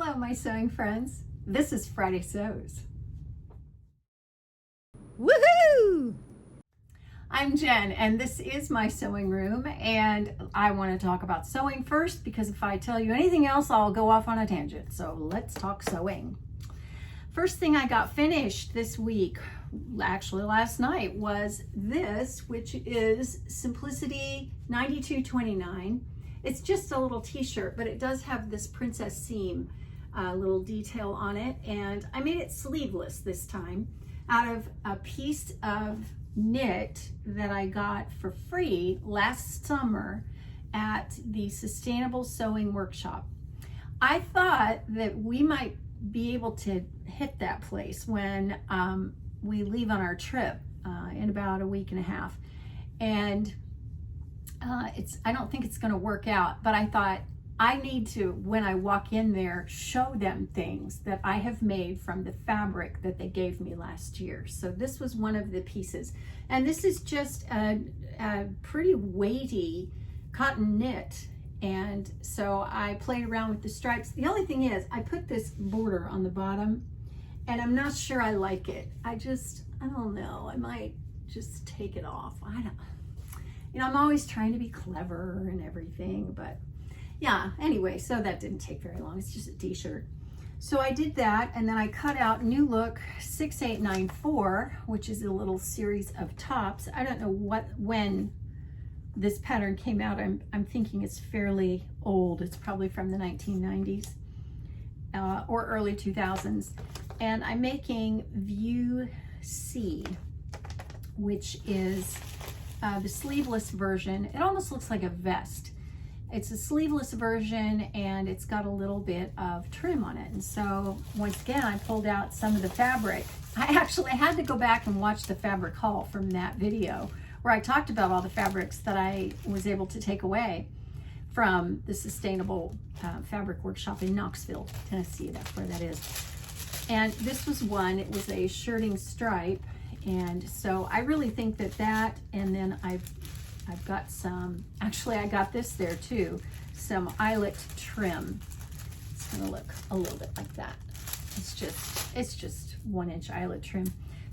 Hello, my sewing friends. This is Friday Sews. Woohoo! I'm Jen, and this is my sewing room, and I want to talk about sewing first because if I tell you anything else, I'll go off on a tangent. So let's talk sewing. First thing I got finished this week, actually last night, was this, which is Simplicity 9229. It's just a little t-shirt, but it does have this princess seam little detail on it, and I made it sleeveless this time out of a piece of knit that I got for free last summer at the Sustainable Sewing Workshop. I thought that we might be able to hit that place when we leave on our trip in about a week and a half, and I don't think it's going to work out, but I thought I need to, when I walk in there, show them things that I have made from the fabric that they gave me last year. So this was one of the pieces, and this is just a pretty weighty cotton knit, and so I played around with the stripes. The only thing is I put this border on the bottom, and I'm not sure I like it. I don't know, I might just take it off. I'm always trying to be clever and everything, but yeah, anyway, so that didn't take very long. It's just a t-shirt. So I did that, and then I cut out New Look 6894, which is a little series of tops. I don't know when this pattern came out. I'm thinking it's fairly old. It's probably from the 1990s or early 2000s. And I'm making View C, which is the sleeveless version. It almost looks like a vest. It's a sleeveless version, and it's got a little bit of trim on it. And so once again, I pulled out some of the fabric. I actually had to go back and watch the fabric haul from that video where I talked about all the fabrics that I was able to take away from the Sustainable Fabric Workshop in Knoxville, Tennessee. That's where that is. And this was one. It was a shirting stripe. And so I really think that, and then I've got some, actually I got this there too, some eyelet trim. It's gonna look a little bit like that. It's just 1-inch eyelet trim.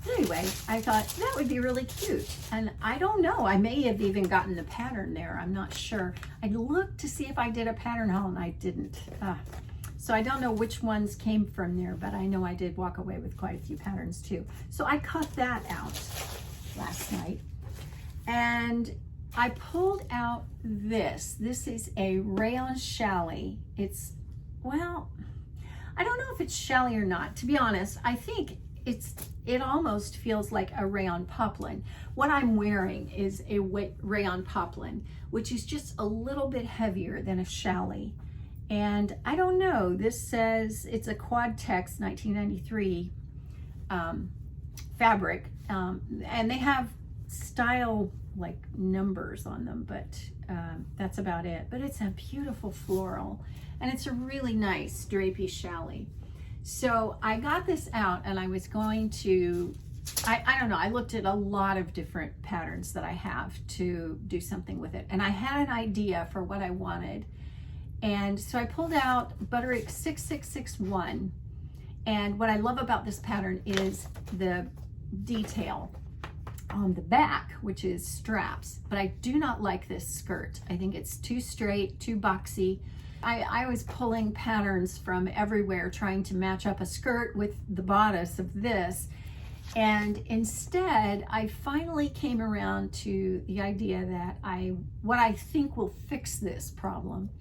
But anyway, I thought that would be really cute. And I don't know, I may have even gotten the pattern there, I'm not sure. I looked to see if I did a pattern haul and I didn't. So I don't know which ones came from there, but I know I did walk away with quite a few patterns too. So I cut that out last night, and I pulled out this. This is a rayon challis. It's, well, I don't know if it's challis or not. To be honest, I think it almost feels like a rayon poplin. What I'm wearing is a rayon poplin, which is just a little bit heavier than a challis. And I don't know, this says it's a Quad-Tex 1993 fabric, and they have style like numbers on them, but that's about it. But it's a beautiful floral, and it's a really nice drapey challis. So I got this out, and I was going to, I don't know, I looked at a lot of different patterns that I have to do something with it, and I had an idea for what I wanted. And so I pulled out Butterick 6661, and what I love about this pattern is the detail on the back, which is straps, but I do not like this skirt. I think it's too straight, too boxy. I was pulling patterns from everywhere trying to match up a skirt with the bodice of this, and instead I finally came around to the idea that what I think will fix this problem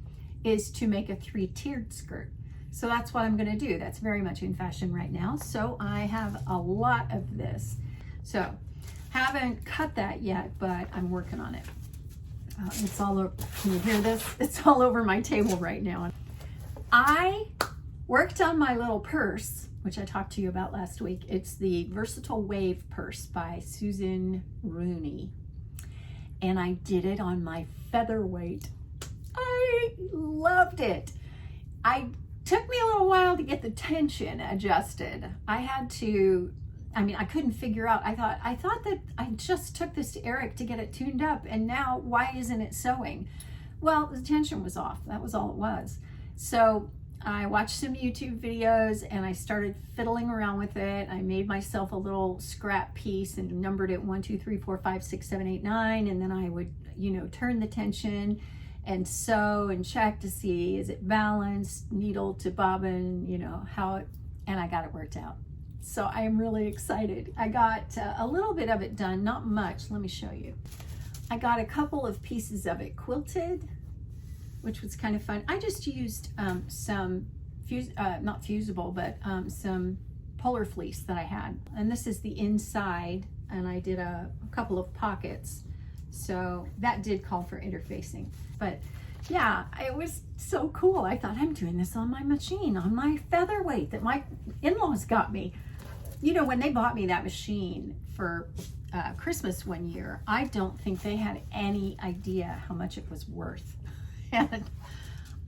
is to make a 3-tiered skirt. So that's what I'm gonna do. That's very much in fashion right now. So I have a lot of this. So haven't cut that yet, but I'm working on it. It's all over, can you hear this? It's all over my table right now. I worked on my little purse, which I talked to you about last week. It's the Versatile Wave purse by Susan Rooney. And I did it on my Featherweight. I loved it. It took me a little while to get the tension adjusted. I couldn't figure out. I thought that I just took this to Eric to get it tuned up, and now why isn't it sewing? Well, the tension was off. That was all it was. So I watched some YouTube videos and I started fiddling around with it. I made myself a little scrap piece and numbered it 1, 2, 3, 4, 5, 6, 7, 8, 9. And then I would, turn the tension and sew and check to see, is it balanced, needle to bobbin, and I got it worked out. So I am really excited. I got a little bit of it done, not much. Let me show you. I got a couple of pieces of it quilted, which was kind of fun. I just used some, not fusible, but some polar fleece that I had. And this is the inside, and I did a couple of pockets. So that did call for interfacing. But yeah, it was so cool. I thought, I'm doing this on my machine, on my Featherweight that my in-laws got me. When they bought me that machine for Christmas one year, I don't think they had any idea how much it was worth. And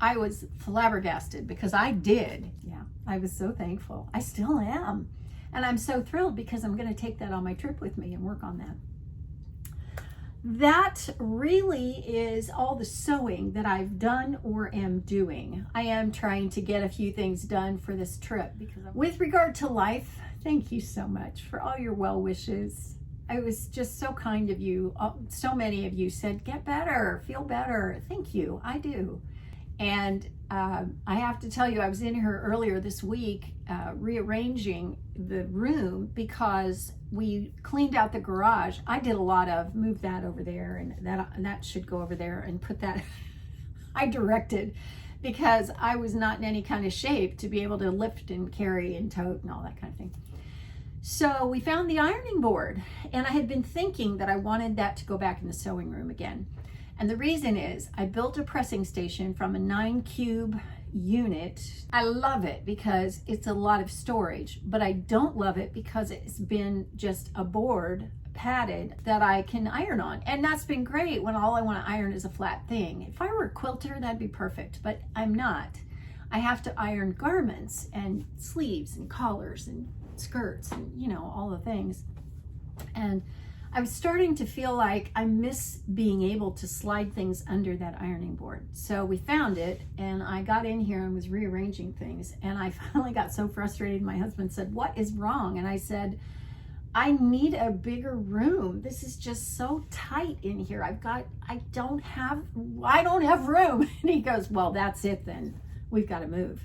I was flabbergasted because I did. Yeah, I was so thankful. I still am. And I'm so thrilled because I'm going to take that on my trip with me and work on that. That really is all the sewing that I've done or am doing. I am trying to get a few things done for this trip because with regard to life, thank you so much for all your well wishes. It was just so kind of you. So many of you said, get better, feel better. Thank you, I do. And I have to tell you, I was in here earlier this week rearranging the room because we cleaned out the garage. I did a lot of, move that over there and that should go over there and put that, I directed because I was not in any kind of shape to be able to lift and carry and tote and all that kind of thing. So we found the ironing board, and I had been thinking that I wanted that to go back in the sewing room again. And the reason is I built a pressing station from a 9-cube unit. I love it because it's a lot of storage, but I don't love it because it's been just a board padded that I can iron on. And that's been great when all I want to iron is a flat thing. If I were a quilter, that'd be perfect, but I'm not. I have to iron garments and sleeves and collars and skirts and all the things. And I was starting to feel like I miss being able to slide things under that ironing board. So we found it, and I got in here and was rearranging things, and I finally got so frustrated. My husband said, what is wrong? And I said, I need a bigger room. This is just so tight in here. I don't have room. And he goes, well, that's it then. We've got to move.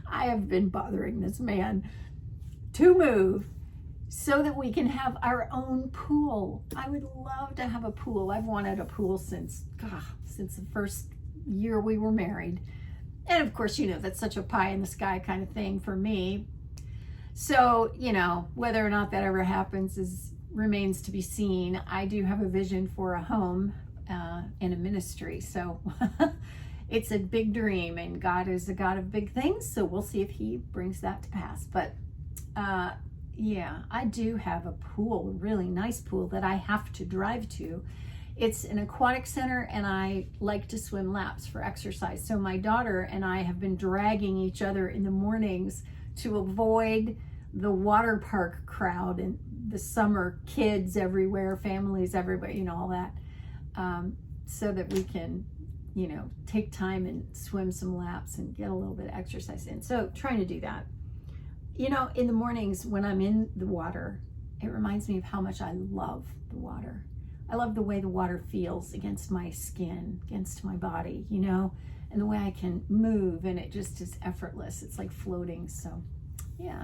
I have been bothering this man to move so that we can have our own pool. I would love to have a pool. I've wanted a pool since the first year we were married. And of course, that's such a pie in the sky kind of thing for me. So, whether or not that ever happens remains to be seen. I do have a vision for a home and a ministry. So it's a big dream, and God is a God of big things. So we'll see if he brings that to pass. But yeah, I do have a pool, a really nice pool that I have to drive to. It's an aquatic center, and I like to swim laps for exercise. So my daughter and I have been dragging each other in the mornings to avoid the water park crowd and the summer kids everywhere, families everywhere, all that, so that we can, take time and swim some laps and get a little bit of exercise in. So trying to do that. In the mornings when I'm in the water, it reminds me of how much I love the water. I love the way the water feels against my skin, against my body, and the way I can move, and it just is effortless. It's like floating. So yeah,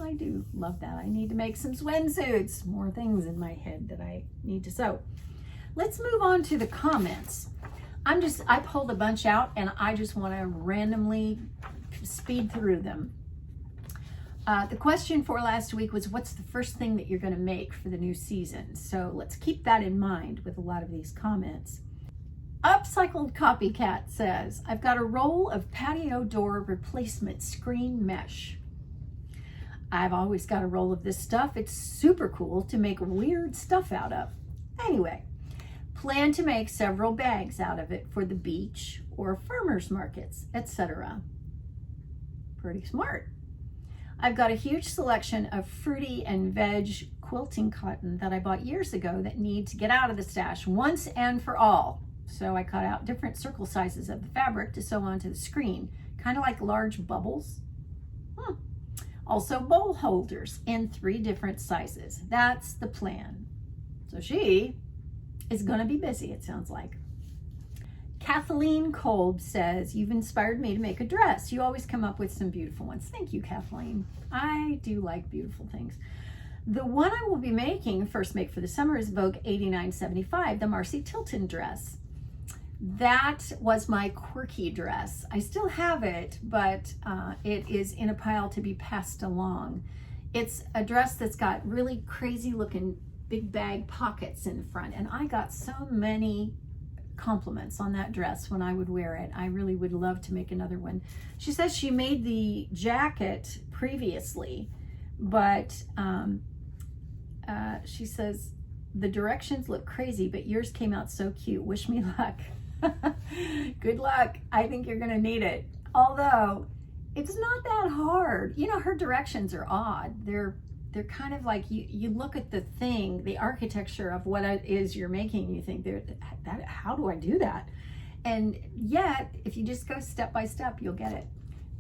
I do love that. I need to make some swimsuits, more things in my head that I need to sew. Let's move on to the comments. I pulled a bunch out, and I just want to randomly speed through them. The question for last week was, what's the first thing that you're going to make for the new season? So let's keep that in mind with a lot of these comments. Upcycled Copycat says, I've got a roll of patio door replacement screen mesh. I've always got a roll of this stuff. It's super cool to make weird stuff out of. Anyway, plan to make several bags out of it for the beach or farmers markets, etc. Pretty smart. I've got a huge selection of fruity and veg quilting cotton that I bought years ago that need to get out of the stash once and for all. So I cut out different circle sizes of the fabric to sew onto the screen, kind of like large bubbles. Also bowl holders in 3 different sizes. That's the plan. So she is going to be busy, it sounds like. Kathleen Kolb says, you've inspired me to make a dress. You always come up with some beautiful ones. Thank you, Kathleen. I do like beautiful things. The one I will be making, first make for the summer, is Vogue 8975, the Marcy Tilton dress. That was my quirky dress. I still have it, but it is in a pile to be passed along. It's a dress that's got really crazy looking big bag pockets in the front, and I got so many compliments on that dress when I would wear it. I really would love to make another one. She says she made the jacket previously, but she says the directions look crazy, but yours came out so cute. Wish me luck. Good luck. I think you're gonna need it. Although it's not that hard. You know, her directions are odd. They're kind of like, you look at the thing, the architecture of what it is you're making, you think, how do I do that? And yet, if you just go step by step, you'll get it.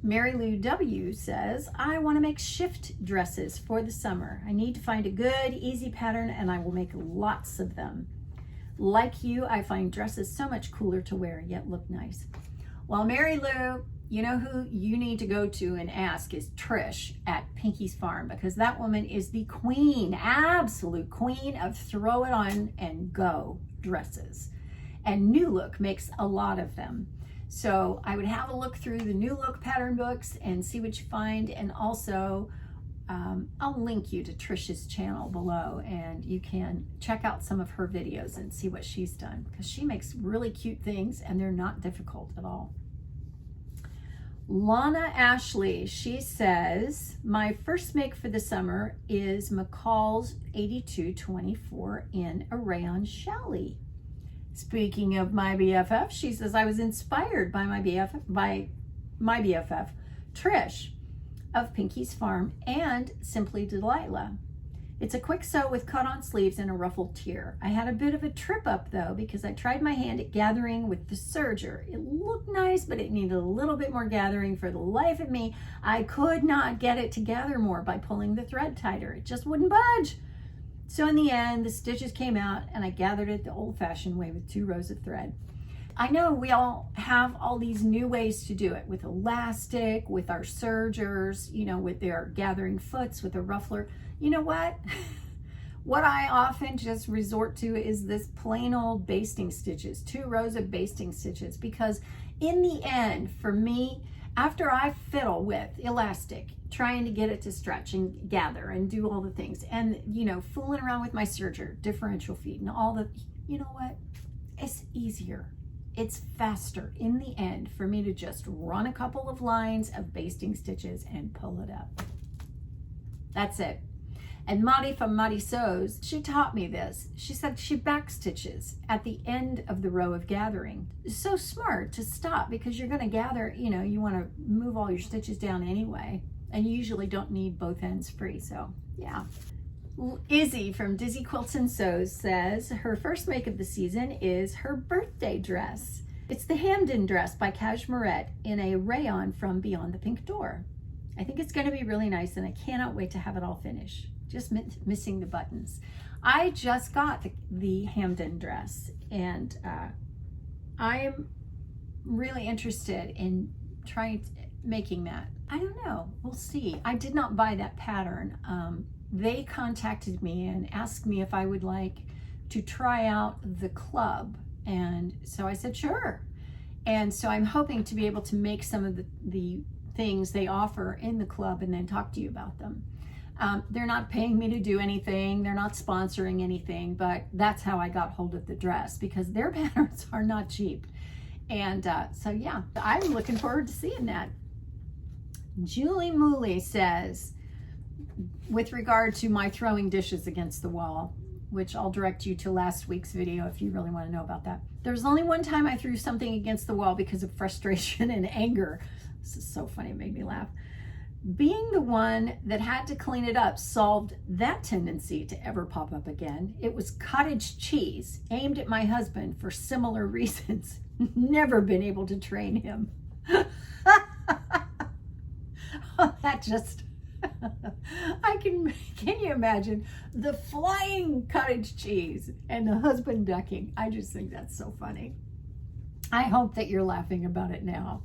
Mary Lou W says, I want to make shift dresses for the summer. I need to find a good, easy pattern, and I will make lots of them. Like you, I find dresses so much cooler to wear, yet look nice. Well, Mary Lou, you know who you need to go to and ask is Trish at Pinky's Farm, because that woman is the queen, absolute queen of throw it on and go dresses. And New Look makes a lot of them. So I would have a look through the New Look pattern books and see what you find. And also, I'll link you to Trish's channel below, and you can check out some of her videos and see what she's done, because she makes really cute things and they're not difficult at all. Lana Ashley, she says, my first make for the summer is McCall's 8224 in a rayon challis. Speaking of my BFF, she says, I was inspired by my BFF, Trish of Pinky's Farm and Simply Delilah. It's a quick sew with cut-on sleeves and a ruffled tier. I had a bit of a trip up though, because I tried my hand at gathering with the serger. It looked nice, but it needed a little bit more gathering. For the life of me, I could not get it to gather more by pulling the thread tighter. It just wouldn't budge. So in the end, the stitches came out and I gathered it the old-fashioned way with 2 rows of thread. I know we all have all these new ways to do it, with elastic, with our sergers, you know, with their gathering foots, with a ruffler. You know what? What I often just resort to is this plain old basting stitches, 2 rows of basting stitches, because in the end, for me, after I fiddle with elastic, trying to get it to stretch and gather and do all the things, and, you know, fooling around with my serger, differential feet and all the, you know what? It's easier. It's faster in the end for me to just run a couple of lines of basting stitches and pull it up. That's it. And Maddie from Maddie Sews, she taught me this. She said she back stitches at the end of the row of gathering. It's so smart to stop, because you're going to gather, you know, you want to move all your stitches down anyway, and you usually don't need both ends free. So yeah. Izzy from Dizzy Quilts and Sews says her first make of the season is her birthday dress. It's the Hamden dress by Cashmerette in a rayon from Beyond the Pink Door. I think it's going to be really nice, and I cannot wait to have it all finished. Just missing the buttons. I just got the Hamden dress, and I'm really interested in making that. I don't know, we'll see. I did not buy that pattern. They contacted me and asked me if I would like to try out the club, and so I said sure. And so I'm hoping to be able to make some of the things they offer in the club and then talk to you about them. They're not paying me to do anything, they're not sponsoring anything, but that's how I got hold of the dress, because their patterns are not cheap. And so yeah, I'm looking forward to seeing that. Julie Mooley says, with regard to my throwing dishes against the wall, which I'll direct you to last week's video if you really want to know about that. There was only one time I threw something against the wall because of frustration and anger. This is so funny, it made me laugh. Being the one that had to clean it up solved that tendency to ever pop up again. It was cottage cheese aimed at my husband for similar reasons. Never been able to train him. Oh, that just, can you imagine the flying cottage cheese and the husband ducking? I just think that's so funny. I hope that you're laughing about it now.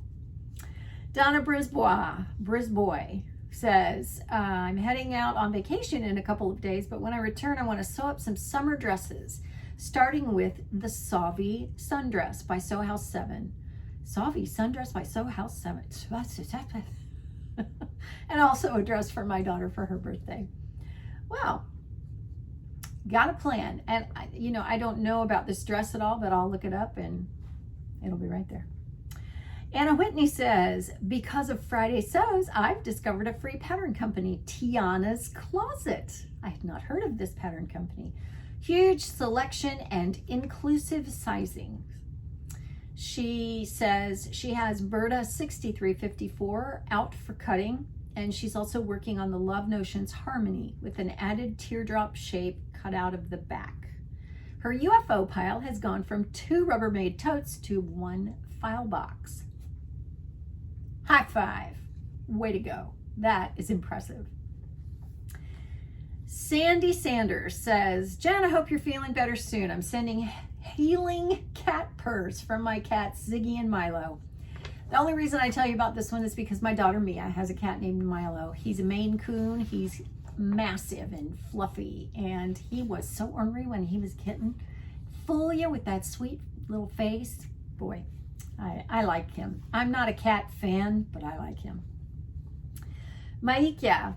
Donna Brisbois says, I'm heading out on vacation in a couple of days, but when I return, I want to sew up some summer dresses, starting with the Savi Sundress by Sew House 7. Savi Sundress by Sew House 7. And also a dress for my daughter for her birthday. Well, got a plan. And, I don't know about this dress at all, but I'll look it up and it'll be right there. Anna Whitney says, because of Friday Sews, I've discovered a free pattern company, Tiana's Closet. I had not heard of this pattern company. Huge selection and inclusive sizing. She says she has Berta 6354 out for cutting, and she's also working on the Love Notions Harmony with an added teardrop shape cut out of the back. Her UFO pile has gone from 2 Rubbermaid totes to 1 file box. High five. Way to go. That is impressive. Sandy Sanders says, Jen, I hope you're feeling better soon. I'm sending healing cat purrs from my cats, Ziggy and Milo. The only reason I tell you about this one is because my daughter Mia has a cat named Milo. He's a Maine Coon. He's massive and fluffy, and he was so ornery when he was a kitten. Fool you with that sweet little face. Boy, I like him. I'm not a cat fan, but I like him. Maika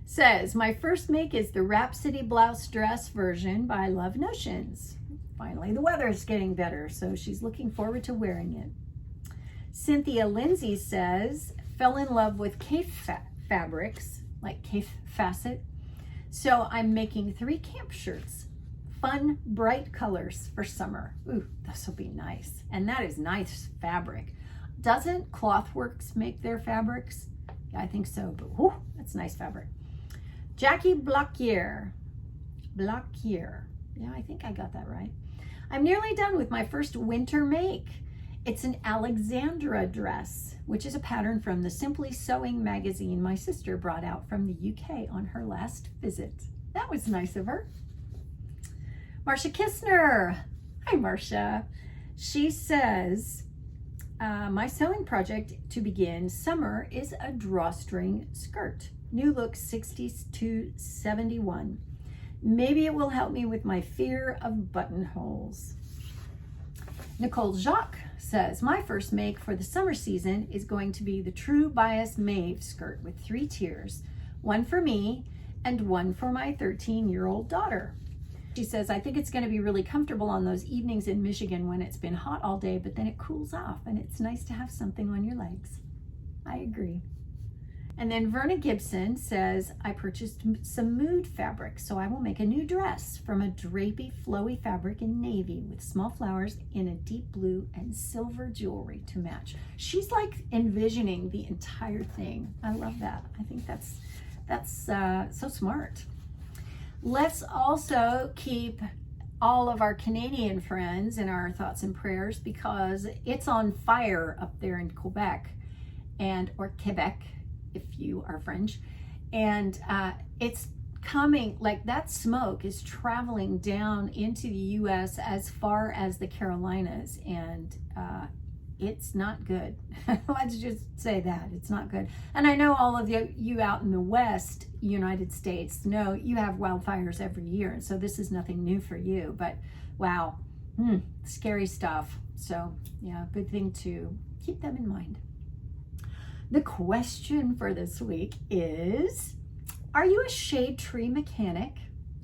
says, my first make is the Rhapsody blouse dress version by Love Notions. Finally, the weather is getting better, so she's looking forward to wearing it. Cynthia Lindsay says, fell in love with cafe fabrics, like cafe facet. So I'm making 3 camp shirts. Fun, bright colors for summer. Ooh, this will be nice. And that is nice fabric. Doesn't Clothworks make their fabrics? Yeah, I think so, but whew, that's nice fabric. Jackie Blockier. Yeah, I think I got that right. I'm nearly done with my first winter make. It's an Alexandra dress, which is a pattern from the Simply Sewing magazine my sister brought out from the UK on her last visit. That was nice of her. Marcia Kistner. Hi, Marcia. She says, my sewing project to begin summer is a drawstring skirt. New look 60s to 71. Maybe it will help me with my fear of buttonholes. Nicole Jacques says, my first make for the summer season is going to be the True Bias Maeve skirt with 3 tiers, 1 for me and 1 for my 13-year-old daughter. She says, I think it's going to be really comfortable on those evenings in Michigan when it's been hot all day, but then it cools off and it's nice to have something on your legs. I agree. And then Verna Gibson says, I purchased some mood fabric, so I will make a new dress from a drapey, flowy fabric in navy with small flowers in a deep blue and silver jewelry to match. She's like envisioning the entire thing. I love that. I think that's so smart. Let's also keep all of our Canadian friends in our thoughts and prayers because it's on fire up there in Quebec or Quebec, if you are French, and it's coming, like that smoke is traveling down into the US as far as the Carolinas, and it's not good. Let's just say that it's not good. And I know all of you out in the West United States know you have wildfires every year, and so this is nothing new for you, but wow, scary stuff. So yeah, good thing to keep them in mind. The question for this week is, are you a shade tree mechanic?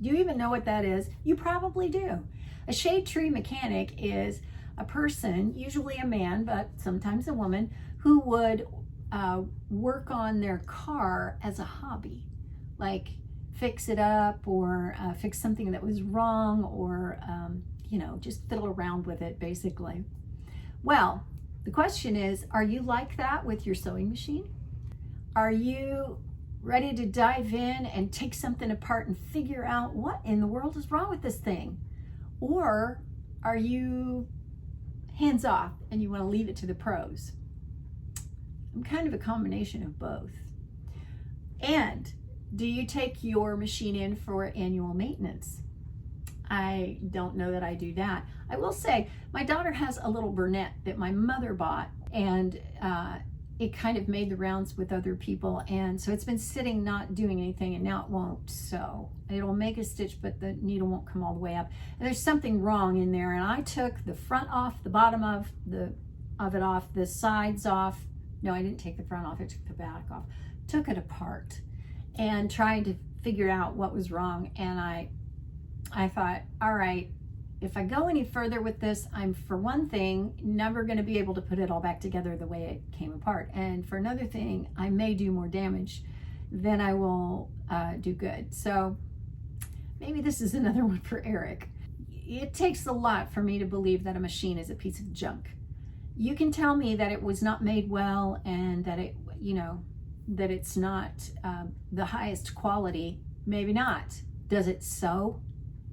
Do you even know what that is? You probably do. A shade tree mechanic is a person, usually a man, but sometimes a woman, who would work on their car as a hobby, like fix it up or fix something that was wrong, or just fiddle around with it, basically. Well, the question is, are you like that with your sewing machine? Are you ready to dive in and take something apart and figure out what in the world is wrong with this thing? Or are you hands off and you want to leave it to the pros? I'm kind of a combination of both. And do you take your machine in for annual maintenance? I don't know that I do that. I will say my daughter has a little Burnett that my mother bought, and it kind of made the rounds with other people, and so it's been sitting not doing anything, and now it won't sew. It'll make a stitch, but the needle won't come all the way up. And there's something wrong in there, and I took the front off, the bottom of it off, the sides off. No, I didn't take the front off, I took the back off. Took it apart and tried to figure out what was wrong, and I thought, all right, if I go any further with this, I'm, for one thing, never going to be able to put it all back together the way it came apart. And for another thing, I may do more damage than I will do good. So maybe this is another one for Eric. It takes a lot for me to believe that a machine is a piece of junk. You can tell me that it was not made well and that it, that it's not the highest quality. Maybe not. Does it sew?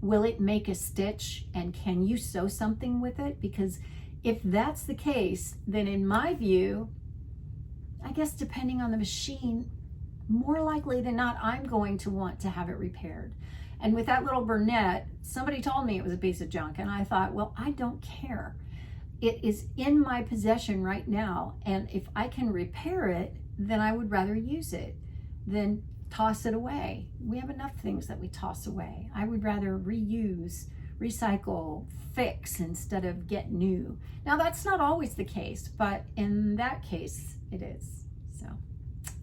Will it make a stitch, and can you sew something with it? Because if that's the case, then in my view, I guess depending on the machine, more likely than not, I'm going to want to have it repaired. And with that little Burnett, somebody told me it was a piece of junk, and I thought, well, I don't care. It is in my possession right now, and if I can repair it, then I would rather use it than toss it away. We have enough things that we toss away. I would rather reuse, recycle, fix instead of get new. Now that's not always the case, but in that case it is. So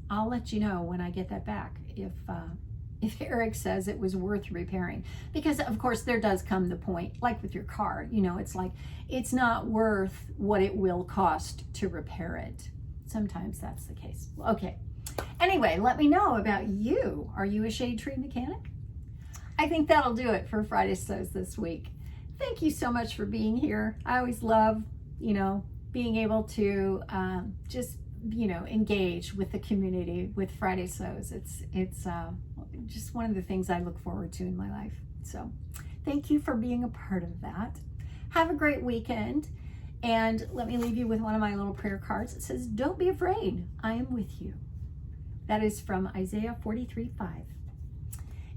I'll let you know when I get that back if Eric says it was worth repairing, because of course there does come the point, like with your car, it's like it's not worth what it will cost to repair it. Sometimes that's the case. Okay. Anyway, let me know about you. Are you a shade tree mechanic? I think that'll do it for Friday Sews this week. Thank you so much for being here. I always love, being able to just, engage with the community with Friday Sews. It's just one of the things I look forward to in my life. So thank you for being a part of that. Have a great weekend. And let me leave you with one of my little prayer cards. It says, "Don't be afraid, I am with you." That is from Isaiah 43:5.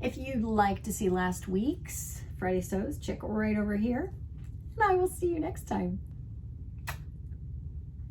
If you'd like to see last week's Friday Sews, check right over here. And I will see you next time.